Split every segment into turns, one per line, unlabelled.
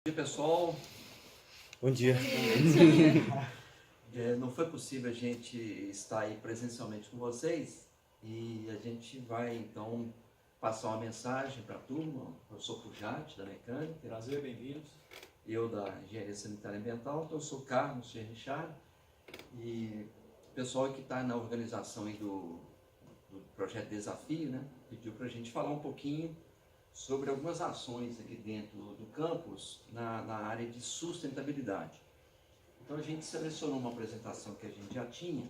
Bom dia, pessoal.
Bom dia.
Não foi possível a gente estar aí presencialmente com vocês e a gente vai então passar uma mensagem para a turma. Eu sou Fujat, da Mecânica.
Prazer, bem-vindos.
Eu da Engenharia Sanitária e Ambiental. Então, eu sou Carlos Richard e o pessoal que está na organização aí do projeto Desafio, né, pediu para a gente falar um pouquinho sobre algumas ações aqui dentro do campus na área de sustentabilidade. Então a gente selecionou uma apresentação que a gente já tinha,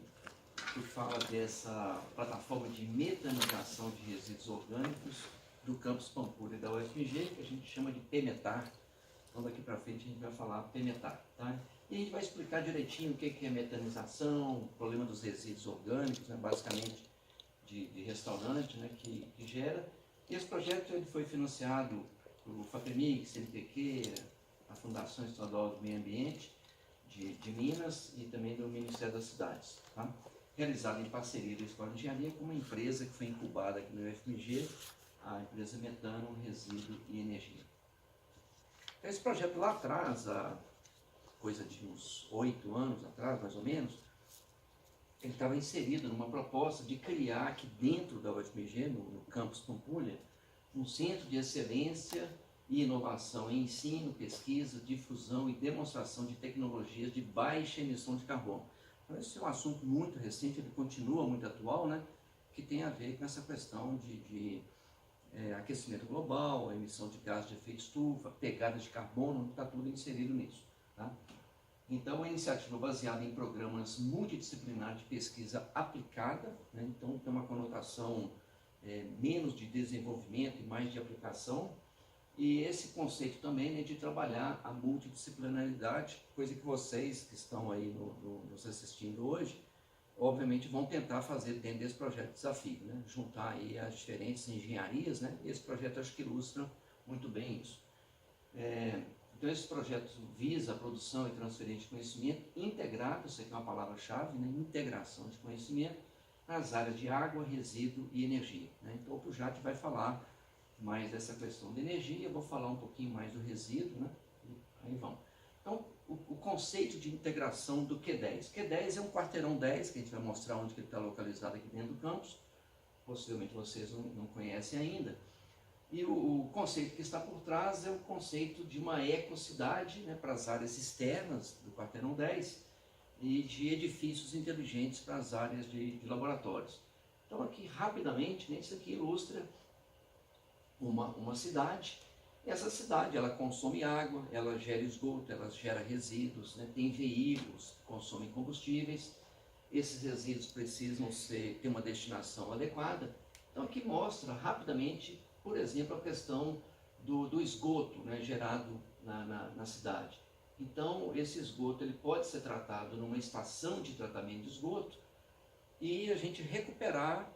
que fala dessa plataforma de metanização de resíduos orgânicos do campus Pampulha da UFMG, que a gente chama de PEMETAR. Então daqui para frente a gente vai falar PEMETAR, tá? E a gente vai explicar direitinho o que é metanização, o problema dos resíduos orgânicos, né, basicamente de restaurante, né, que gera. E esse projeto ele foi financiado pelo FAPEMIG, CNPq, a Fundação Estadual do Meio Ambiente de Minas e também do Ministério das Cidades, tá? Realizado em parceria da Escola de Engenharia com uma empresa que foi incubada aqui no UFMG, a empresa Metano, Resíduo e Energia. Então, esse projeto lá atrás, há coisa de uns 8 anos atrás, mais ou menos, ele estava inserido numa proposta de criar aqui dentro da UFMG, no campus Pampulha, um centro de excelência e inovação em ensino, pesquisa, difusão e demonstração de tecnologias de baixa emissão de carbono. Então, esse é um assunto muito recente, ele continua muito atual, né, que tem a ver com essa questão de aquecimento global, emissão de gás de efeito estufa, pegada de carbono, está tudo inserido nisso, tá? Então, é uma iniciativa baseada em programas multidisciplinares de pesquisa aplicada, né? Então tem uma conotação menos de desenvolvimento e mais de aplicação, e esse conceito também, né, de trabalhar a multidisciplinaridade, coisa que vocês que estão aí nos assistindo hoje, obviamente vão tentar fazer dentro desse projeto Desafio, né? Juntar aí as diferentes engenharias, né? E esse projeto acho que ilustra muito bem isso. Então, esse projeto visa a produção e transferência de conhecimento integrado, isso aqui é uma palavra-chave, né? Integração de conhecimento nas áreas de água, resíduo e energia, né? Então, o Fujat vai falar mais dessa questão de energia, eu vou falar um pouquinho mais do resíduo, né? E aí vamos. Então, o conceito de integração do Q10. Q10 é um quarteirão 10, que a gente vai mostrar onde que ele está localizado aqui dentro do campus, possivelmente vocês não conhecem ainda. E o conceito que está por trás é o conceito de uma ecocidade, né, para as áreas externas do quarteirão 10 e de edifícios inteligentes para as áreas de laboratórios. Então aqui rapidamente, né, isso aqui ilustra uma cidade. E essa cidade ela consome água, ela gera esgoto, ela gera resíduos, né, tem veículos que consomem combustíveis. Esses resíduos precisam ter uma destinação adequada. Então aqui mostra rapidamente, por exemplo, a questão do esgoto, né, gerado na cidade. Então, esse esgoto ele pode ser tratado numa estação de tratamento de esgoto e a gente recuperar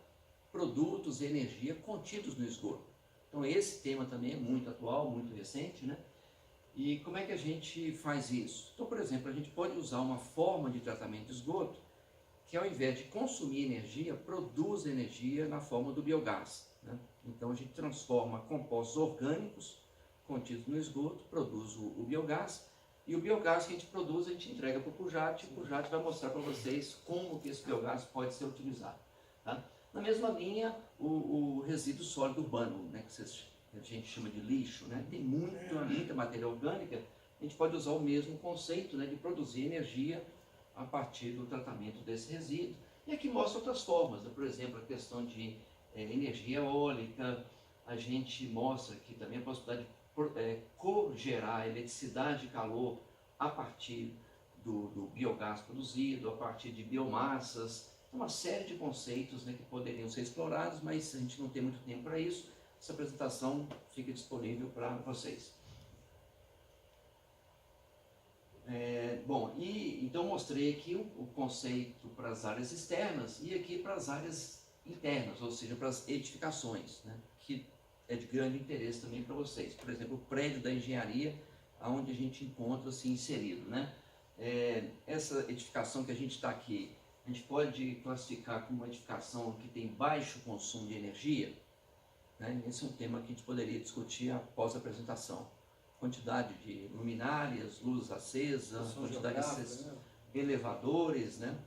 produtos e energia contidos no esgoto. Então, esse tema também é muito atual, muito recente, né? E como é que a gente faz isso? Então, por exemplo, a gente pode usar uma forma de tratamento de esgoto que, ao invés de consumir energia, produz energia na forma do biogás, né? Então a gente transforma compostos orgânicos contidos no esgoto, produz o biogás, e o biogás que a gente produz a gente entrega para o Fujat, e o Fujat vai mostrar para vocês como que esse biogás pode ser utilizado, tá? Na mesma linha, o resíduo sólido urbano, né, que a gente chama de lixo, né? Tem muita matéria orgânica, a gente pode usar o mesmo conceito, né, de produzir energia a partir do tratamento desse resíduo. E aqui mostra outras formas, né? Por exemplo, a questão de energia eólica, a gente mostra aqui também a possibilidade de cogerar eletricidade e calor a partir do biogás produzido, a partir de biomassas, uma série de conceitos, né, que poderiam ser explorados, mas a gente não tem muito tempo para isso. Essa apresentação fica disponível para vocês. Bom, então mostrei aqui o conceito para as áreas externas e aqui para as áreas internas, ou seja, para as edificações, né, que é de grande interesse também para vocês. Por exemplo, o prédio da engenharia, onde a gente encontra-se inserido, né? Essa edificação que a gente está aqui, a gente pode classificar como uma edificação que tem baixo consumo de energia, né? Esse é um tema que a gente poderia discutir após a apresentação. quantidade de luminárias, luzes acesas, quantidade de elevadores, né?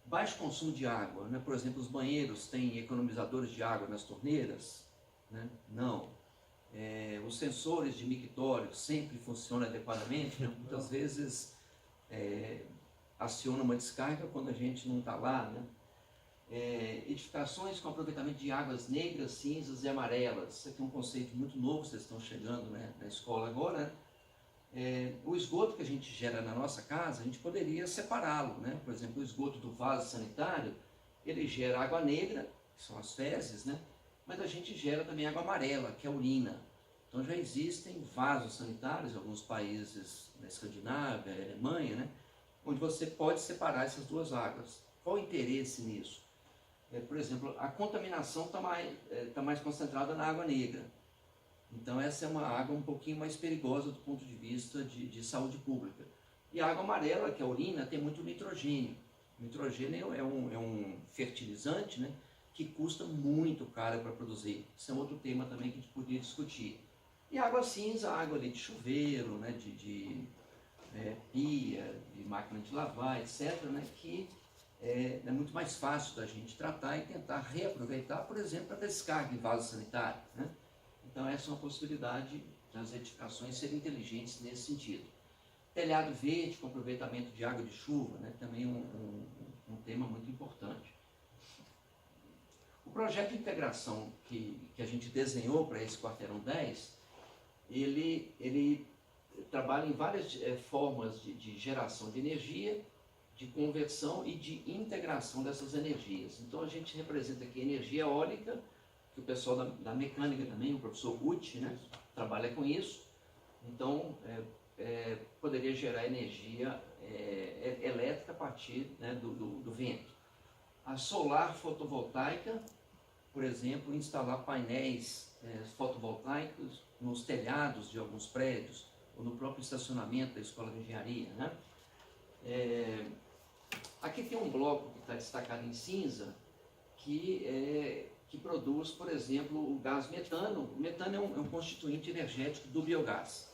Baixo consumo de água, né? Por exemplo, os banheiros têm economizadores de água nas torneiras, né? Não. Os sensores de mictório sempre funcionam adequadamente, né? Muitas vezes aciona uma descarga quando a gente não está lá, né? Edificações com aproveitamento de águas negras, cinzas e amarelas. Isso aqui é um conceito muito novo, vocês estão chegando, né, na escola agora, né? O esgoto que a gente gera na nossa casa, a gente poderia separá-lo, né? Por exemplo, o esgoto do vaso sanitário, ele gera água negra, que são as fezes, né? Mas a gente gera também água amarela, que é a urina. Então já existem vasos sanitários em alguns países na Escandinávia, Alemanha, né? Onde você pode separar essas duas águas. Qual o interesse nisso? Por exemplo, a contaminação está mais concentrada na água negra. Então essa é uma água um pouquinho mais perigosa do ponto de vista de saúde pública. E a água amarela, que é a urina, tem muito nitrogênio. O nitrogênio é um fertilizante, né, que custa muito caro para produzir. Isso é outro tema também que a gente poderia discutir. E a água cinza, a água ali de chuveiro, né, de pia, de máquina de lavar, etc., né, que é muito mais fácil da gente tratar e tentar reaproveitar, por exemplo, a descarga em vaso sanitário, né? Então essa é uma possibilidade das edificações serem inteligentes nesse sentido. Telhado verde com aproveitamento de água de chuva, né? Também um tema muito importante. O projeto de integração que a gente desenhou para esse quarteirão 10, ele trabalha em várias formas de geração de energia, de conversão e de integração dessas energias. Então a gente representa aqui energia eólica, que o pessoal da mecânica também, o professor Uti, né, trabalha com isso. Então poderia gerar energia elétrica a partir, né, do vento. A solar fotovoltaica, por exemplo, instalar painéis fotovoltaicos nos telhados de alguns prédios, ou no próprio estacionamento da Escola de Engenharia, né? Aqui tem um bloco que está destacado em cinza, que produz, por exemplo, o gás metano. O metano é um constituinte energético do biogás.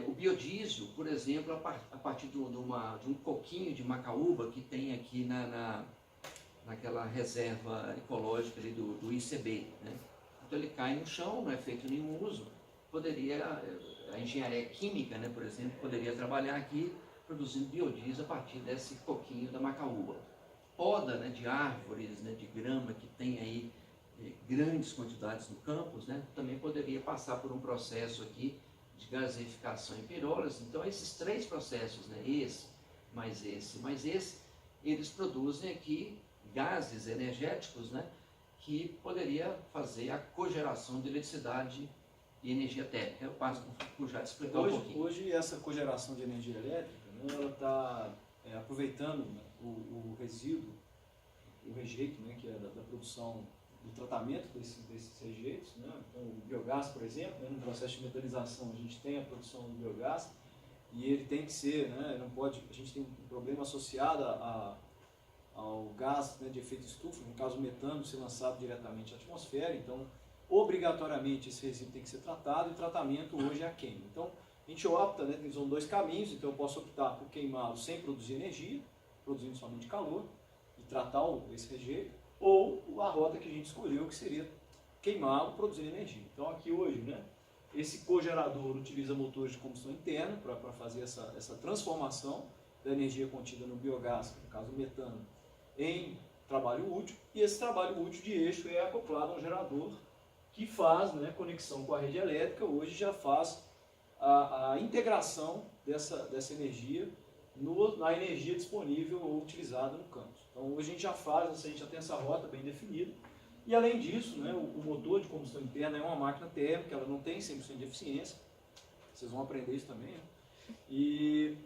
O biodiesel, por exemplo, a partir de um coquinho de macaúba que tem aqui naquela reserva ecológica ali do ICB, né? Então ele cai no chão, não é feito nenhum uso. A engenharia química, né, por exemplo, poderia trabalhar aqui produzindo biodiesel a partir desse coquinho da macaúba. Poda, né, de árvores, né, de grama que tem aí grandes quantidades no campus, né, também poderia passar por um processo aqui de gaseificação em pirólise. Então esses três processos, né, esse, mais esse, eles produzem aqui gases energéticos, né, que poderia fazer a cogeração de eletricidade e energia térmica. Eu passo por já te explicar um pouquinho.
Hoje essa cogeração de energia elétrica, né, ela está aproveitando, né, o resíduo, o rejeito, né, que é da produção, do tratamento desses rejeitos, né? Então o biogás, por exemplo, né, no processo de metanização a gente tem a produção do biogás e ele tem que ser, né, não pode, a gente tem um problema associado ao gás, né, de efeito estufa, no caso o metano ser lançado diretamente à atmosfera, então obrigatoriamente esse resíduo tem que ser tratado e o tratamento hoje é a queima. Então a gente opta, né, são dois caminhos, então eu posso optar por queimá-lo sem produzir energia, produzindo somente calor e tratar esse rejeito, ou a rota que a gente escolheu, que seria queimá-lo produzindo energia. Então aqui hoje, né, esse cogerador utiliza motores de combustão interna para fazer essa transformação da energia contida no biogás, no caso o metano, em trabalho útil, e esse trabalho útil de eixo é acoplado a um gerador que faz, né, conexão com a rede elétrica, hoje já faz a integração dessa energia na energia disponível ou utilizada no campus. Então hoje a gente já faz, a gente já tem essa rota bem definida, e além disso, né, o motor de combustão interna é uma máquina térmica, ela não tem 100% de eficiência, vocês vão aprender isso também, né? E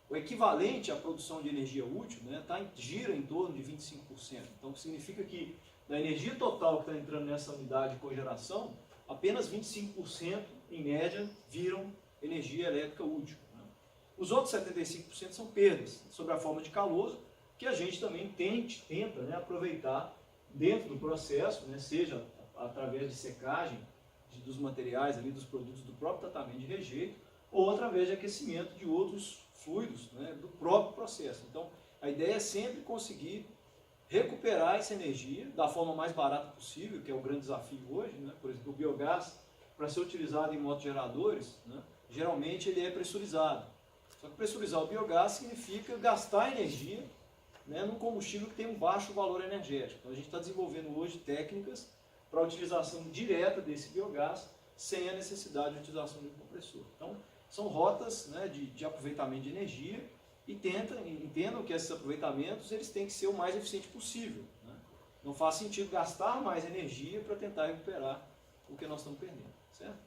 o equivalente à produção de energia útil, né, gira em torno de 25%. Então significa que da energia total que está entrando nessa unidade de cogeração, apenas 25% em média viram energia elétrica útil, né? Os outros 75% são perdas, sob a forma de calor, que a gente também tenta, né, aproveitar dentro do processo, né, seja através de secagem dos materiais ali, dos produtos do próprio tratamento de rejeito, ou através de aquecimento de outros fluidos, né, do próprio processo. Então, a ideia é sempre conseguir recuperar essa energia da forma mais barata possível, que é o grande desafio hoje, né? Por exemplo, o biogás, para ser utilizado em motogeradores, né, geralmente ele é pressurizado. Só que pressurizar o biogás significa gastar energia, né, num combustível que tem um baixo valor energético. Então a gente está desenvolvendo hoje técnicas para a utilização direta desse biogás sem a necessidade de utilização de um compressor. Então são rotas, né, de aproveitamento de energia e entendam que esses aproveitamentos eles têm que ser o mais eficiente possível, né? Não faz sentido gastar mais energia para tentar recuperar o que nós estamos perdendo, certo?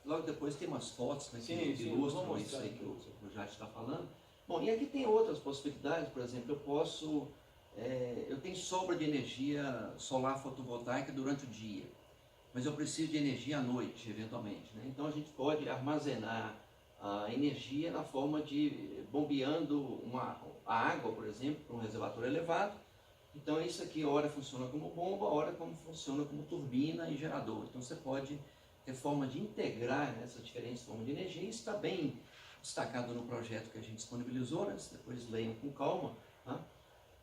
Logo depois tem umas fotos, né, que
Sim,
ilustram isso aí que o Jade está falando. Bom, e aqui tem outras possibilidades, por exemplo, eu tenho sobra de energia solar fotovoltaica durante o dia, mas eu preciso de energia à noite, eventualmente, né? Então a gente pode armazenar a energia na forma de bombeando a água, por exemplo, para um reservatório elevado. Então isso aqui, ora funciona como bomba, ora como funciona como turbina e gerador. Então você pode ter forma de integrar, né, essas diferentes formas de energia. Isso está bem destacado no projeto que a gente disponibilizou, né? Depois leiam com calma, tá?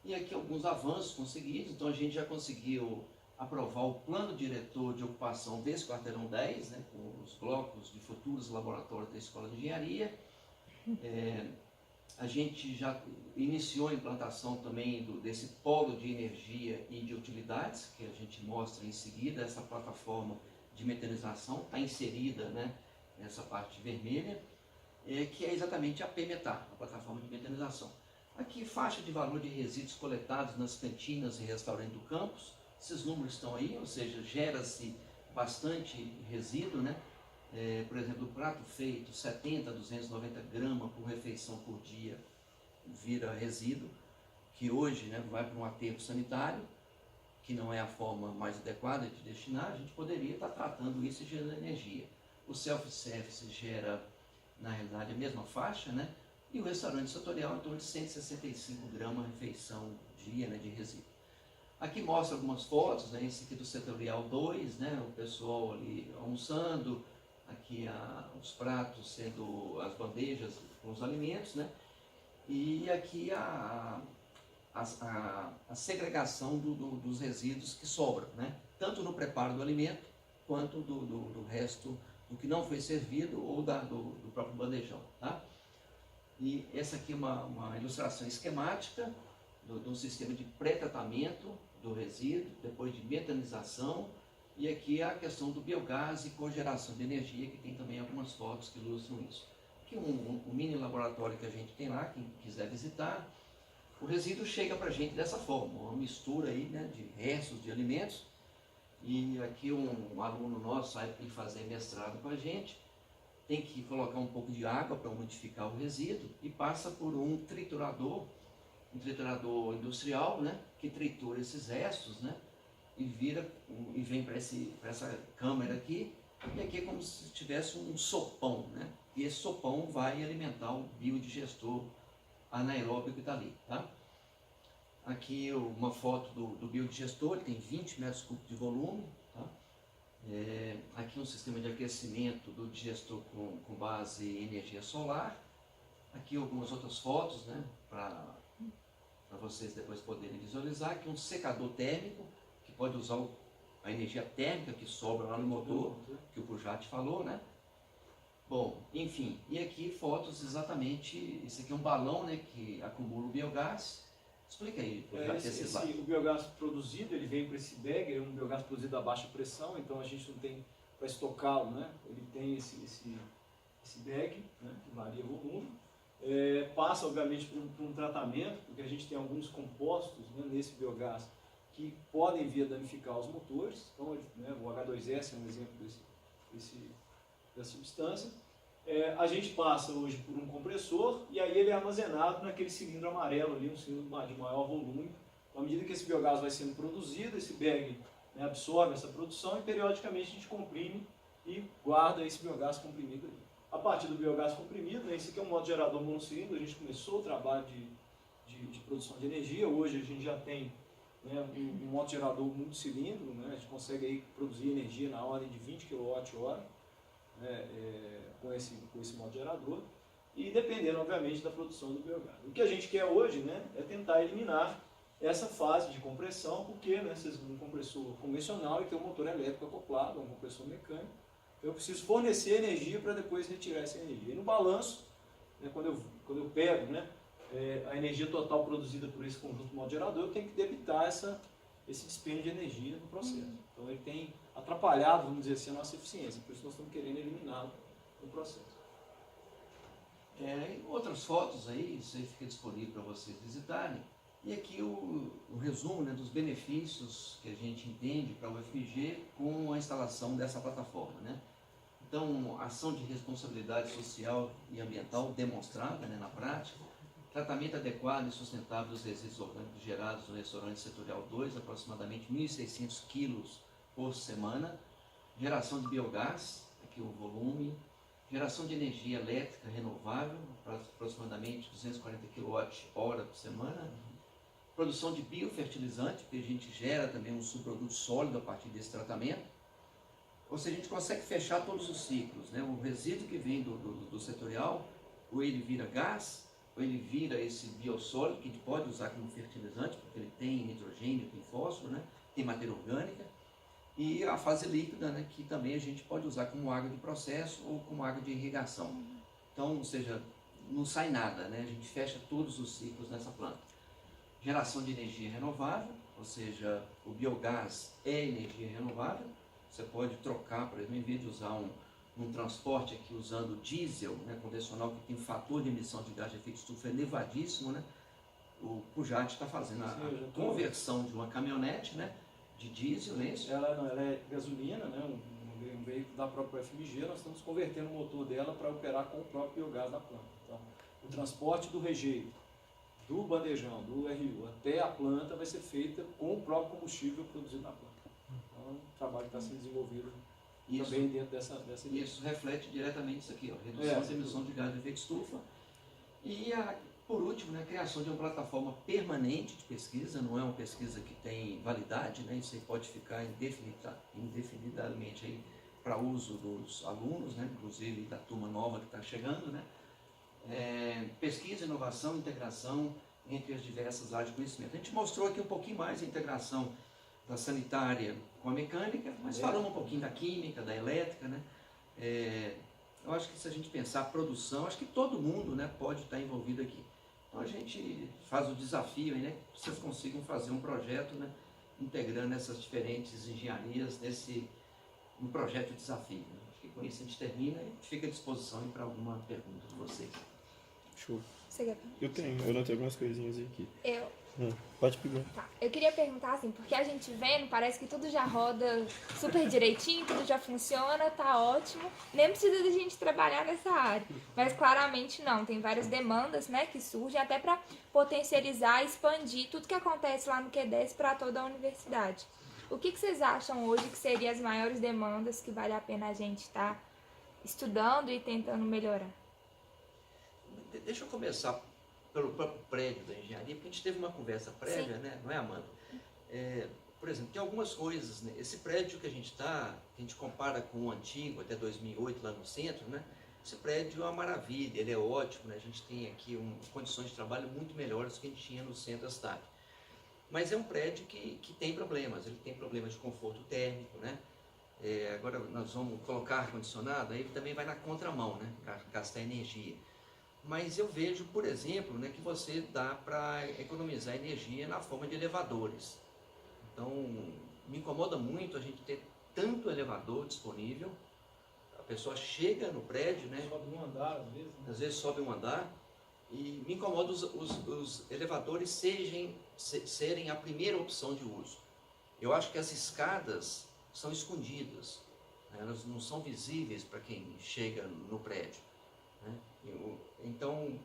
E aqui alguns avanços conseguidos. Então a gente já conseguiu aprovar o plano diretor de ocupação desse quarteirão 10, né, com os blocos de futuros laboratórios da Escola de Engenharia. A gente já iniciou a implantação também desse polo de energia e de utilidades, que a gente mostra em seguida. Essa plataforma de metanização está inserida, né, nessa parte vermelha, que é exatamente a PMetar, a plataforma de metanização. Aqui, faixa de valor de resíduos coletados nas cantinas e restaurantes do campus. Esses números estão aí, ou seja, gera-se bastante resíduo, né? Por exemplo, o prato feito, 70 a 290 gramas por refeição por dia vira resíduo, que hoje, né, vai para um aterro sanitário, que não é a forma mais adequada de destinar. A gente poderia estar tratando isso e gerando energia. O self-service gera, na realidade, a mesma faixa, né? E o restaurante setorial em torno de 165 gramas refeição dia, né, de resíduo. Aqui mostra algumas fotos, né? Esse aqui do setorial 2, né? O pessoal ali almoçando, aqui os pratos sendo as bandejas com os alimentos, né? E aqui a segregação dos resíduos que sobram, né? Tanto no preparo do alimento, quanto do resto, do que não foi servido ou do próprio bandejão, tá? E essa aqui é uma ilustração esquemática do sistema de pré-tratamento do resíduo, depois de metanização, e aqui a questão do biogás e cogeração de energia, que tem também algumas fotos que ilustram isso. Aqui um mini laboratório que a gente tem lá, quem quiser visitar. O resíduo chega para a gente dessa forma, uma mistura aí, né, de restos de alimentos. E aqui um aluno nosso sai para fazer mestrado com a gente, tem que colocar um pouco de água para umidificar o resíduo e passa por um triturador industrial, né, que tritura esses restos, né, e vem para essa câmara aqui, e aqui é como se tivesse um sopão, né, e esse sopão vai alimentar o biodigestor anaeróbico que está ali, tá? Aqui uma foto do biodigestor, ele tem 20 metros cúbicos de volume, tá? Aqui um sistema de aquecimento do digestor com base em energia solar. Aqui algumas outras fotos, né, para vocês depois poderem visualizar. Aqui um secador térmico, que pode usar a energia térmica que sobra lá no motor, que o Pujat falou, né? Bom, enfim, e aqui fotos exatamente, isso aqui é um balão, né, que acumula o biogás. Explica aí,
o biogás produzido, ele vem para esse bag, é um biogás produzido a baixa pressão, então a gente não tem para estocá-lo, né? Ele tem esse bag, né, que varia o volume. Passa, obviamente, por um tratamento, porque a gente tem alguns compostos, né, nesse biogás que podem vir a danificar os motores. Então, né, o H2S é um exemplo dessa substância. A gente passa hoje por um compressor e aí ele é armazenado naquele cilindro amarelo ali, um cilindro de maior volume. À medida que esse biogás vai sendo produzido, esse bag, né, absorve essa produção e periodicamente a gente comprime e guarda esse biogás comprimido ali. A partir do biogás comprimido, né, esse aqui é um motogerador monocilindro, a gente começou o trabalho de produção de energia. Hoje a gente já tem né, um motogerador multicilindro, né, a gente consegue aí produzir energia na ordem de 20 kWh, né, com esse motogerador, e dependendo, obviamente, da produção do biogás. O que a gente quer hoje, né, é tentar eliminar essa fase de compressão, porque, né, um compressor convencional e tem um motor elétrico acoplado, um compressor mecânico, eu preciso fornecer energia para depois retirar essa energia. E no balanço, né, quando eu pego, né, a energia total produzida por esse conjunto motogerador, eu tenho que debitar esse dispêndio de energia no processo. Então ele tem atrapalhado, vamos dizer assim, a nossa eficiência, por isso nós estamos querendo eliminá-lo no processo.
Outras fotos aí, isso aí fica disponível para vocês visitarem. E aqui o resumo, né, dos benefícios que a gente entende para o UFMG com a instalação dessa plataforma, né? Então, ação de responsabilidade social e ambiental demonstrada, né, na prática, tratamento adequado e sustentável dos resíduos orgânicos gerados no restaurante setorial 2, aproximadamente 1.600 quilos por semana, geração de biogás, aqui o volume, geração de energia elétrica renovável, aproximadamente 240 kWh por semana, produção de biofertilizante, porque a gente gera também um subproduto sólido a partir desse tratamento. Ou seja, a gente consegue fechar todos os ciclos, né? O resíduo que vem do setorial, ou ele vira gás, ou ele vira esse biossólido, que a gente pode usar como fertilizante, porque ele tem nitrogênio, tem fósforo, né? Tem matéria orgânica. E a fase líquida, né? Que também a gente pode usar como água de processo ou como água de irrigação. Então, ou seja, não sai nada, né? A gente fecha todos os ciclos nessa planta. Geração de energia renovável, ou seja, o biogás é energia renovável. Você pode trocar, por exemplo, em vez de usar um transporte aqui usando diesel, né, convencional, que tem um fator de emissão de gás de efeito estufa elevadíssimo, né? O Pujat está fazendo a conversão de uma caminhonete, né, de diesel, né?
Ela é gasolina, né, um veículo da própria UFMG, nós estamos convertendo o motor dela para operar com o próprio biogás da planta. Então, o transporte do rejeito, do bandejão, do RU até a planta vai ser feita com o próprio combustível produzido na planta. Então, é um trabalho que está sendo desenvolvido também dentro dessa ideia.
Isso reflete diretamente isso aqui, ó, redução da emissão de gás de efeito estufa. E, por último, né, a criação de uma plataforma permanente de pesquisa, não é uma pesquisa que tem validade, né, isso aí pode ficar indefinidamente aí para uso dos alunos, né, inclusive da turma nova que está chegando, né. Pesquisa, inovação, integração entre as diversas áreas de conhecimento. A gente mostrou aqui um pouquinho mais a integração da sanitária com a mecânica, mas falamos um pouquinho da química, da elétrica, né? Eu acho que se a gente pensar a produção, acho que todo mundo, né, pode estar envolvido aqui. Então a gente faz o desafio aí, né, que vocês consigam fazer um projeto, né, integrando essas diferentes engenharias no projeto desafio. Né? Acho que com isso a gente termina e fica à disposição para alguma pergunta de vocês.
Show.
Você quer perguntar?
Eu notei algumas coisinhas aqui.
Eu.
Pode pegar.
Tá. Eu queria perguntar assim, porque a gente vendo, parece que tudo já roda super direitinho, tudo já funciona, tá ótimo. Nem precisa de gente trabalhar nessa área. Mas claramente não, tem várias demandas, né, que surgem até para potencializar e expandir tudo que acontece lá no Q10 para toda a universidade. O que vocês acham hoje que seriam as maiores demandas que vale a pena a gente estar estudando e tentando melhorar?
Deixa eu começar pelo próprio prédio da engenharia, porque a gente teve uma conversa prévia, né? Não é, Amanda? Por exemplo, tem algumas coisas, né? Esse prédio que a gente está, que a gente compara com o antigo, até 2008, lá no centro, né? Esse prédio é uma maravilha, ele é ótimo, né? A gente tem aqui condições de trabalho muito melhores do que a gente tinha no centro da cidade. Mas é um prédio que tem problemas, ele tem problemas de conforto térmico, né? Agora nós vamos colocar ar-condicionado, aí ele também vai na contramão, né? Para gastar energia. Mas eu vejo, por exemplo, né, que você dá para economizar energia na forma de elevadores. Então, me incomoda muito a gente ter tanto elevador disponível. A pessoa chega no prédio, né?
Sobe um andar, às vezes. Né?
Às vezes sobe um andar. E me incomoda os elevadores serem a primeira opção de uso. Eu acho que as escadas são escondidas, né? Elas não são visíveis para quem chega no prédio. Né? Então,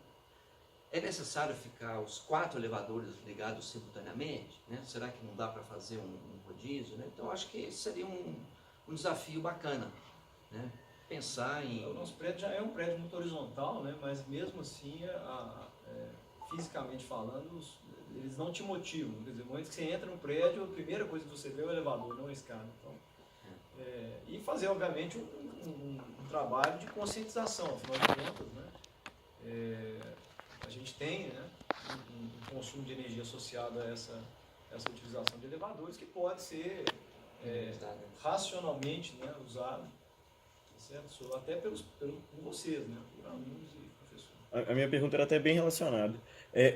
é necessário ficar os 4 elevadores ligados simultaneamente? Né? Será que não dá para fazer um rodízio? Né? Então, acho que esse seria um desafio bacana, né? Pensar em...
O nosso prédio já é um prédio muito horizontal, né? Mas mesmo assim, fisicamente falando, eles não te motivam. Quer dizer, no momento que você entra no prédio, a primeira coisa que você vê é o elevador, não a escada. Então, e fazer, obviamente, um trabalho de conscientização, afinal de contas, né? A gente tem, né, um consumo de energia associado a essa utilização de elevadores que pode ser racionalmente, né, usado, tá certo? Até por vocês, né, por alunos e professores.
A minha pergunta era até bem relacionada.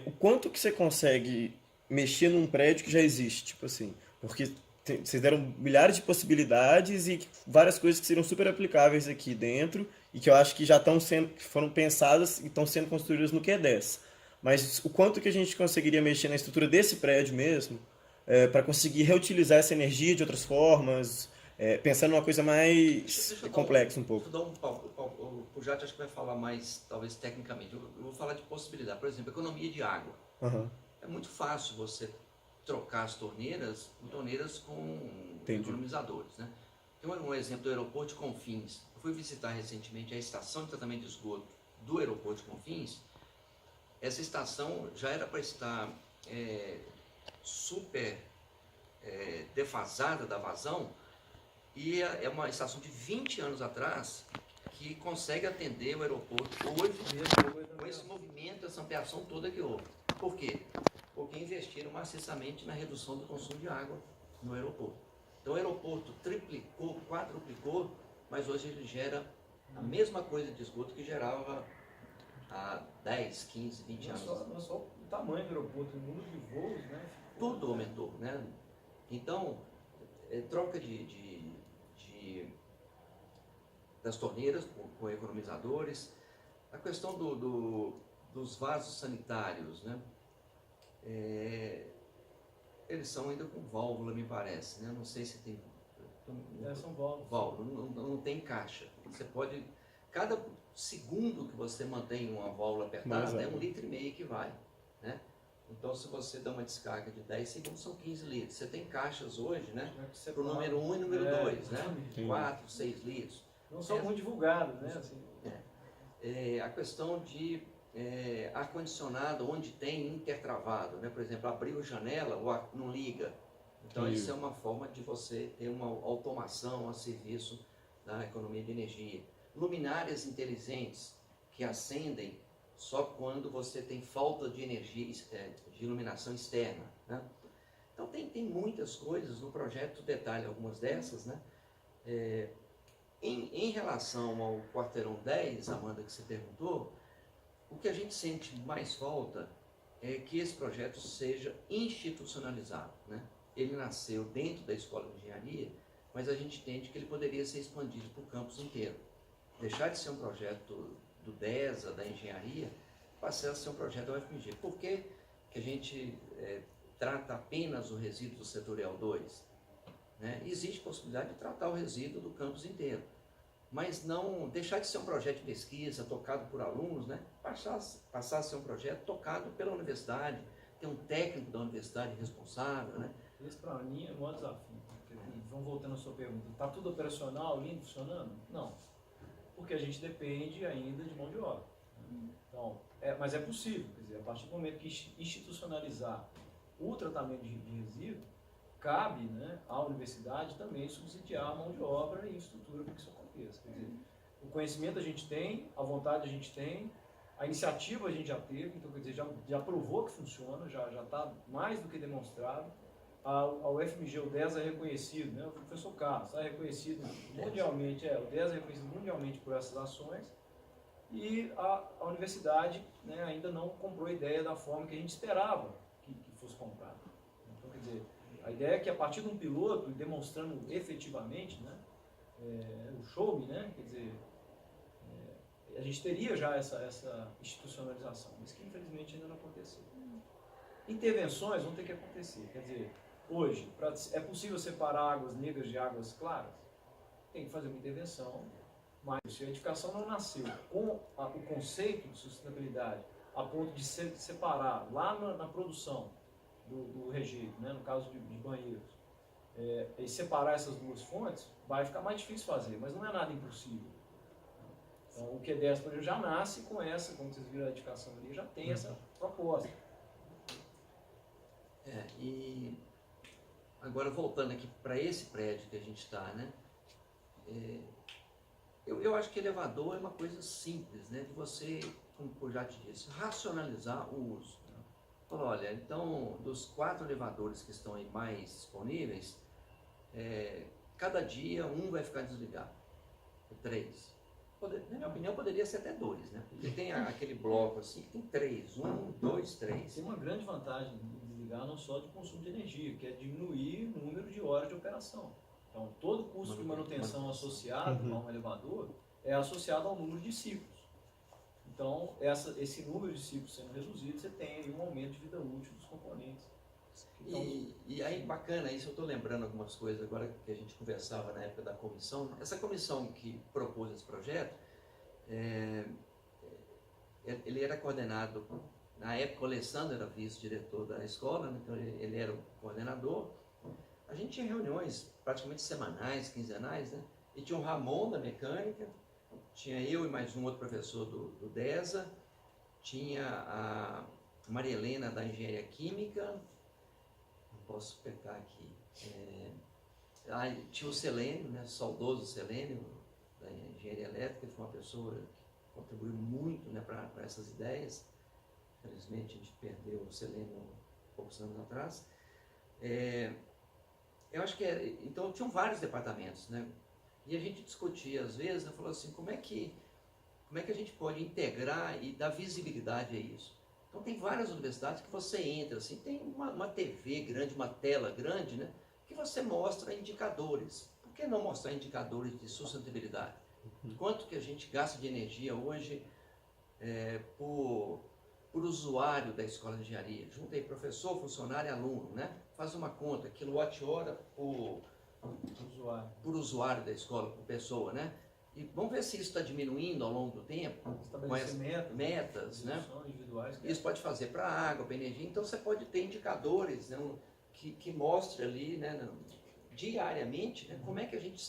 O quanto que você consegue mexer num prédio que já existe, tipo assim, porque vocês deram milhares de possibilidades e várias coisas que seriam super aplicáveis aqui dentro e que eu acho que já que foram pensadas e estão sendo construídas no Q10. Mas o quanto que a gente conseguiria mexer na estrutura desse prédio mesmo para conseguir reutilizar essa energia de outras formas, pensando numa coisa mais complexa um pouco.
Deixa eu dar o Jati acho que vai falar mais, talvez tecnicamente. Eu vou falar de possibilidade. Por exemplo, economia de água.
Uhum.
É muito fácil você trocar as torneiras por torneiras com economizadores, né? Tem um exemplo do aeroporto de Confins. Eu fui visitar recentemente a estação de tratamento de esgoto do aeroporto de Confins. Essa estação já era para estar super defasada da vazão, e é uma estação de 20 anos atrás que consegue atender o aeroporto hoje mesmo com esse movimento, essa ampliação toda que houve. Por quê? Porque investiram maciçamente na redução do consumo de água no aeroporto. Então o aeroporto triplicou, quadruplicou, mas hoje ele gera a mesma coisa de esgoto que gerava há 10, 15, 20 anos.
Não é só o tamanho do aeroporto, o número de voos, né?
Tudo aumentou, né? Então, troca das torneiras com economizadores, a questão dos vasos sanitários, né? Eles são ainda com válvula, me parece, né? Não sei se tem...
São válvulas.
Válvula, não tem caixa. Você pode... Cada segundo que você mantém uma válvula apertada, é 1,5 litro que vai, né? Então, se você dá uma descarga de 10 segundos, são 15 litros. Você tem caixas hoje, né? Para o número 1 e número 2, né? 4, 6 litros.
Não são muito divulgados, né? Assim.
A questão de ar-condicionado, onde tem intertravado, né? Por exemplo, abriu a janela, o ar não liga. Então, isso é uma forma de você ter uma automação a serviço da economia de energia. Luminárias inteligentes que acendem só quando você tem falta de energia, de iluminação externa, né? Então tem muitas coisas, no projeto detalha algumas dessas, né? Em relação ao quarteirão 10, Amanda, que você perguntou, o que a gente sente mais falta é que esse projeto seja institucionalizado, né? Ele nasceu dentro da Escola de Engenharia, mas a gente entende que ele poderia ser expandido para o campus inteiro. Deixar de ser um projeto do DESA, da engenharia, passar a ser um projeto da UFMG. Por que a gente trata apenas o resíduo do setorial 2? Né? Existe possibilidade de tratar o resíduo do campus inteiro, mas não deixar de ser um projeto de pesquisa tocado por alunos, né? Passar a ser um projeto tocado pela universidade, ter um técnico da universidade responsável, né?
Esse para mim é o maior desafio. Vamos voltando à sua pergunta. Está tudo operacional, lindo, funcionando? Não. Porque a gente depende ainda de mão de obra. Então, mas é possível. Quer dizer, a partir do momento que institucionalizar o tratamento de resíduo, cabe, né, à universidade também subsidiar a mão de obra e infraestrutura para que isso aconteça. Quer dizer, o conhecimento a gente tem, a vontade a gente tem, a iniciativa a gente já teve, então quer dizer, já provou que funciona, já está mais do que demonstrado. A UFMG, o DESA é reconhecido, né? O professor Carlos está reconhecido mundialmente, o DESA é reconhecido mundialmente por essas ações, e a universidade, né, ainda não comprou a ideia da forma que a gente esperava que fosse comprada. Então, quer dizer, a ideia é que a partir de um piloto, demonstrando efetivamente, né, o show-me, né, quer dizer, a gente teria já essa institucionalização, mas que infelizmente ainda não aconteceu. Intervenções vão ter que acontecer, quer dizer, hoje, é possível separar águas negras de águas claras? Tem que fazer uma intervenção, mas se a edificação não nasceu com o conceito de sustentabilidade a ponto de separar lá na produção do rejeito, né, no caso de banheiros, e separar essas duas fontes, vai ficar mais difícil fazer, mas não é nada impossível. Então, o Q10, por exemplo, já nasce com essa, como vocês viram a edificação ali, já tem essa proposta.
E agora voltando aqui para esse prédio que a gente está, né? Eu acho que elevador é uma coisa simples, né? De você, como eu já te disse, racionalizar o uso. Falou, olha, então dos 4 elevadores que estão aí mais disponíveis, cada dia um vai ficar desligado. 3. Na minha opinião, poderia ser até 2, né? Porque tem aquele bloco assim que tem 3. 1, 2, 3.
Tem uma grande vantagem de desligar não só de consumo de energia, que é diminuir o número de horas de operação. Então, todo custo de manutenção associado a um elevador é associado ao número de ciclos. Então, esse número de ciclos sendo reduzido, você tem aí um aumento de vida útil dos componentes. Então,
E aí, bacana, isso eu estou lembrando algumas coisas agora que a gente conversava na época da comissão. Essa comissão que propôs esse projeto, ele era coordenado, na época o Alessandro era vice-diretor da escola, né? Então ele era o coordenador. A gente tinha reuniões praticamente semanais, quinzenais, né? E tinha o Ramon da mecânica, tinha eu e mais um outro professor do DESA, tinha a Maria Helena da engenharia química, não posso pecar aqui, tinha o Selênio, né? Saudoso Selênio da engenharia elétrica, foi uma pessoa que contribuiu muito, né, para essas ideias. Infelizmente a gente perdeu o Selênio poucos anos atrás. Eu acho que então tinham vários departamentos, né? E a gente discutia às vezes, né, falou assim, como é que a gente pode integrar e dar visibilidade a isso? Então tem várias universidades que você entra, assim, tem uma TV grande, uma tela grande, né, que você mostra indicadores. Por que não mostrar indicadores de sustentabilidade? Quanto que a gente gasta de energia hoje por usuário da escola de engenharia? Junta aí professor, funcionário e aluno, né? Faz uma conta, quilowatt-hora por usuário da escola, por pessoa, né? E vamos ver se isso está diminuindo ao longo do tempo, com as metas, né?
Individuais,
isso pode fazer para a água, para a energia. Então você pode ter indicadores, né, que mostre ali, né, diariamente, né, como é que a gente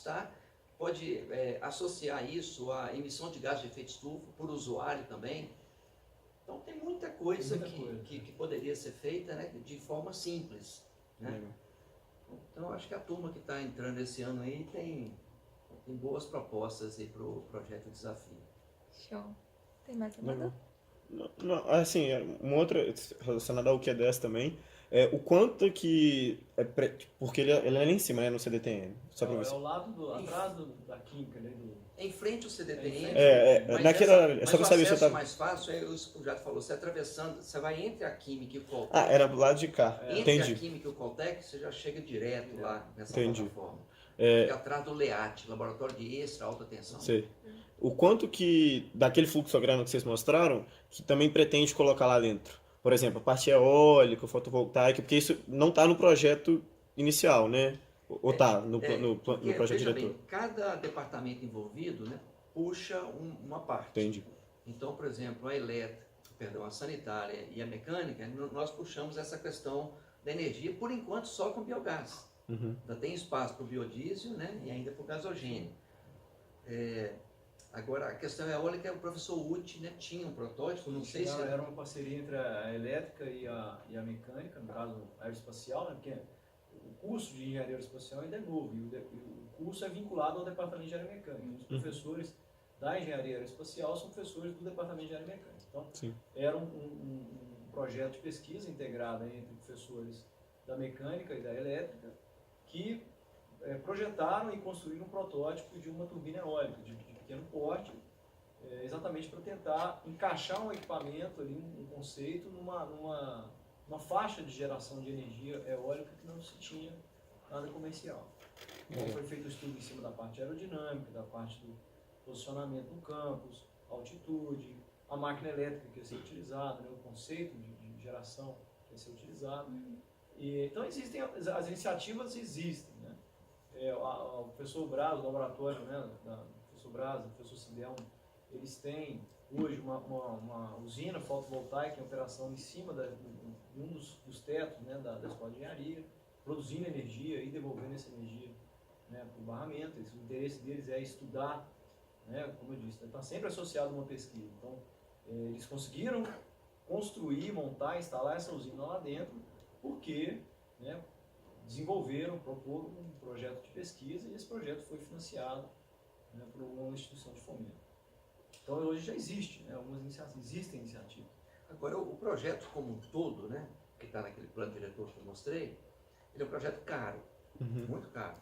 pode associar isso à emissão de gás de efeito estufa por usuário também. Então tem muita coisa que poderia ser feita, né, de forma simples, né? Então acho que a turma que está entrando esse ano aí tem boas propostas aí para o projeto Desafio.
Show. Tem mais alguma?
Não, assim, uma outra relacionada ao QDS também, o quanto que porque ele é lá em cima, né, no CDTM, só para você.
É ao lado atrás da química, né,
em frente ao CDTM,
mas naquela, só para saber se eu tava...
mais fácil é, o Jato falou, você atravessando, você vai entre a Química e o Coltec.
Era do lado de cá,
Entre
entendi.
a Química e o Coltec, você já chega direto lá nessa plataforma.
Fica
atrás do LEAT, Laboratório de Extra Alta Tensão.
Sei. O quanto que, daquele fluxograma que vocês mostraram, que também pretende colocar lá dentro? Por exemplo, a parte eólica, fotovoltaica, porque isso não está no projeto inicial, né? Ou está no projeto diretor?
Bem, cada departamento envolvido, né, puxa uma parte.
Entendi.
Então, por exemplo, a sanitária e a mecânica, nós puxamos essa questão da energia, por enquanto só com biogás. Ainda tem espaço para o biodiesel, né, e ainda para o gasogênio. Agora, a questão eólica, o professor Uti, né, tinha um protótipo, não sei se...
Era uma parceria entre a elétrica e a mecânica, no caso aeroespacial, né, porque o curso de engenharia aeroespacial ainda é novo, e o curso é vinculado ao departamento de engenharia mecânica. Os professores da engenharia aeroespacial são professores do departamento de engenharia mecânica. Então, era um projeto de pesquisa integrado entre professores da mecânica e da elétrica, que projetaram e construíram um protótipo de uma turbina eólica de pequeno porte, exatamente para tentar encaixar um equipamento ali, um conceito numa faixa de geração de energia eólica que não se tinha nada comercial. Então foi feito um estudo em cima da parte aerodinâmica, da parte do posicionamento no campus, altitude, a máquina elétrica que ia ser utilizada, né, o conceito de geração que ia ser utilizado. Então existem, as iniciativas existem, né? O professor Braz, o laboratório, né, do professor Braz, o professor Sidelmo, eles têm hoje uma usina fotovoltaica em operação em cima de um dos tetos, né, da escola de engenharia, produzindo energia e devolvendo essa energia, né, para o barramento. O interesse deles é estudar, né, como eu disse, está sempre associado a uma pesquisa. Então, eles conseguiram construir, montar, instalar essa usina lá dentro, porque, né, proporam um projeto de pesquisa e esse projeto foi financiado, né, por uma instituição de fomento. Então hoje já existe, né, existem iniciativas.
Agora, o projeto como um todo, né, que está naquele plano diretor que eu mostrei, ele é um projeto caro, muito caro.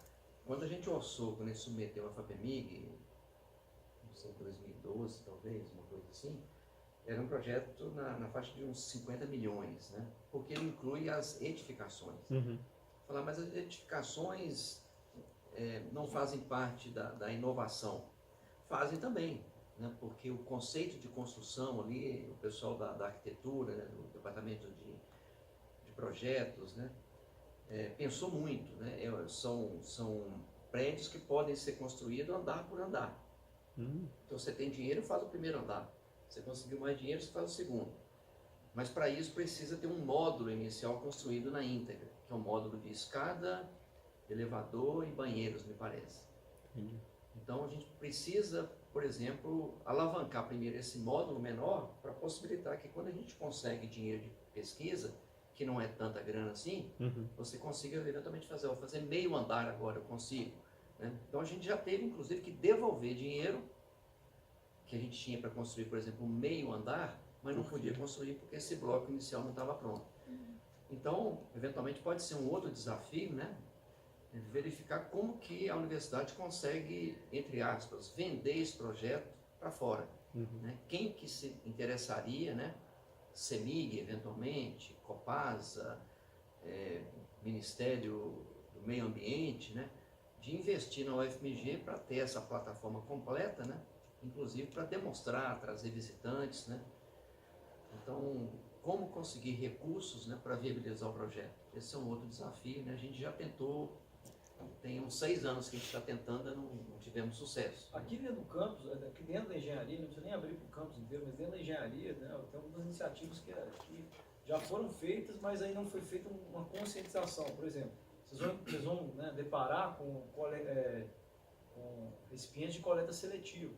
Quando a gente orçou, quando a gente submeteu a FAPEMIG, não sei, 2012 talvez, uma coisa assim, era um projeto na faixa de uns 50 milhões, né, porque ele inclui as edificações. Falar, mas as edificações não fazem parte da inovação. Fazem também, né? Porque o conceito de construção ali, o pessoal da arquitetura, né, do departamento de projetos, né, pensou muito, né? São prédios que podem ser construídos andar por andar. Então você tem dinheiro, faz o primeiro andar. Você conseguiu mais dinheiro, você faz o segundo. Mas para isso precisa ter um módulo inicial construído na íntegra, que é um módulo de escada, elevador e banheiros, me parece. Então a gente precisa, por exemplo, alavancar primeiro esse módulo menor para possibilitar que quando a gente consegue dinheiro de pesquisa, que não é tanta grana assim, você consiga eventualmente fazer, vou fazer meio andar agora, eu consigo. Né? Então a gente já teve inclusive que devolver dinheiro que a gente tinha para construir, por exemplo, um meio andar, mas não podia construir porque esse bloco inicial não estava pronto. Então, eventualmente pode ser um outro desafio, né? Verificar como que a universidade consegue, entre aspas, vender esse projeto para fora. Né? Quem que se interessaria, né? CEMIG, eventualmente, Copasa, Ministério do Meio Ambiente, né? De investir na UFMG para ter essa plataforma completa, né? Inclusive para demonstrar, trazer visitantes, né? Então, como conseguir recursos, né, para viabilizar o projeto? Esse é um outro desafio, né? A gente já tentou, tem uns 6 anos que a gente está tentando, não tivemos sucesso.
Aqui dentro do campus, aqui dentro da engenharia, não precisa nem abrir para o campus inteiro, mas dentro da engenharia, né, tem algumas iniciativas que já foram feitas, mas aí não foi feita uma conscientização. Por exemplo, vocês vão né, deparar com recipientes de coleta seletiva.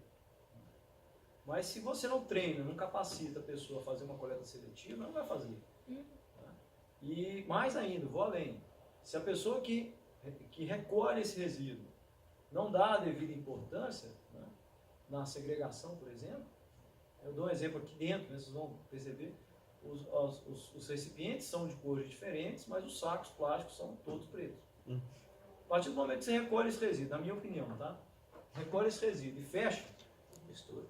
Mas se você não treina, não capacita a pessoa a fazer uma coleta seletiva, ela não vai fazer. Tá? E mais ainda, vou além. Se a pessoa que recolhe esse resíduo não dá a devida importância, né, na segregação, por exemplo, eu dou um exemplo aqui dentro, né, vocês vão perceber, os recipientes são de cores diferentes, mas os sacos plásticos são todos pretos. A partir do momento que você recolhe esse resíduo, na minha opinião, tá? Recolhe esse resíduo e fecha, mistura.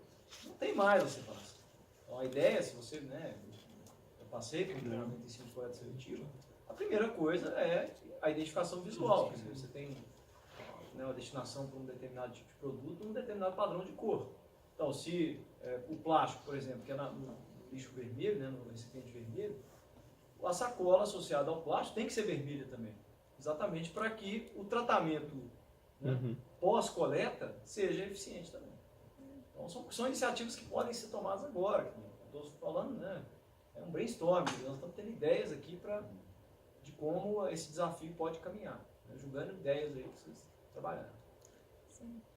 Não tem mais a separação. Então a ideia, se você, né, eu passei por um treinamento em cima de coleta seletiva, a primeira coisa é a identificação visual. Você tem, né, uma destinação para um determinado tipo de produto, um determinado padrão de cor. Então se o plástico, por exemplo, que é no lixo vermelho, né, no recipiente vermelho, a sacola associada ao plástico tem que ser vermelha também. Exatamente para que o tratamento, né, pós-coleta seja eficiente também. Então, são iniciativas que podem ser tomadas agora. Estou falando, né? É um brainstorming. Nós estamos tendo ideias aqui de como esse desafio pode caminhar. Né? Julgando ideias aí para vocês trabalharem.
Sim.